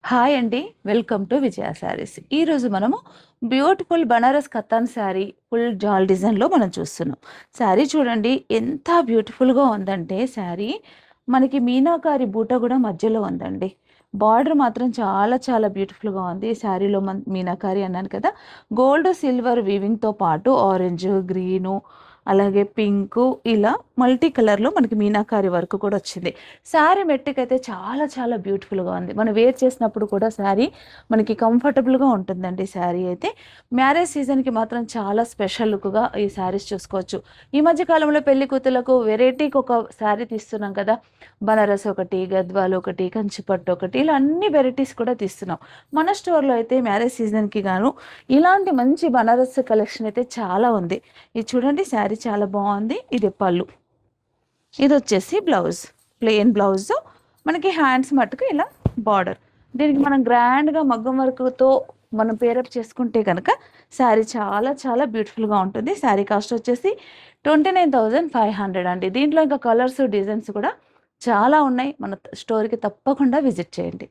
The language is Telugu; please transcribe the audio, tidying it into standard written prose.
హాయ్ అండి. వెల్కమ్ టు విజయ శారీస్. ఈరోజు మనము బ్యూటిఫుల్ బనారస్ కతాన్ శారీ ఫుల్ జాల్ డిజైన్‌లో మనం చూస్తున్నాం. శారీ చూడండి ఎంత బ్యూటిఫుల్‌గా ఉందంటే శారీ మనకి మీనాకారి బూట గూడా మధ్యలో ఉందండి. బార్డర్ మాత్రం చాలా చాలా బ్యూటిఫుల్‌గా ఉంది. ఈ శారీలో మీనాకారి అన్నాను కదా! గోల్డ్, సిల్వర్ వీవింగ్‌తో పాటు ఆరెంజ్, గ్రీను అలాగే పింకు ఇలా మల్టీ కలర్‌లో మనకి మీనాకారి వర్క్ కూడా వచ్చింది. శారీ మెట్టుకైతే చాలా చాలా బ్యూటిఫుల్‌గా ఉంది. మనం వేర్ చేసినప్పుడు కూడా శారీ మనకి కంఫర్టబుల్‌గా ఉంటుందండి శారీ అయితే. మ్యారేజ్ సీజన్‌కి మాత్రం చాలా స్పెషల్ లుక్‌గా ఈ శారీస్ చూసుకోవచ్చు. ఈ మధ్య కాలంలో పెళ్లి కూతుర్లకు వెరైటీకి ఒక శారీ తీస్తున్నాం కదా! బనారస్ ఒకటి, గద్వాల్ ఒకటి, కంచిపట్టు ఒకటి ఇలా అన్ని వెరైటీస్ కూడా తీస్తున్నాం. మన స్టోర్‌లో అయితే మ్యారేజ్ సీజన్‌కి గాను ఇలాంటి మంచి బనారస్ కలెక్షన్ అయితే చాలా ఉంది. ఇది చూడండి శారీ చాలా బావుంది. ఇది పళ్ళు. ఇదొచ్చేసి బ్లౌజ్. Plain blouse. మనకి హ్యాండ్స్ మట్టుకు ఇలా బార్డర్. దీనికి మనం గ్రాండ్‌గా మగ్గం వర్క్‌తో మనం పేరప్ చేసుకుంటే గనక శారీ చాలా చాలా బ్యూటిఫుల్‌గా ఉంటుంది. శారీ కాస్ట్ వచ్చేసి 29,500 అండి. దీంట్లో ఇంకా కలర్స్, డిజైన్స్ కూడా చాలా ఉన్నాయి. మన స్టోర్‌కి తప్పకుండా విజిట్ చేయండి.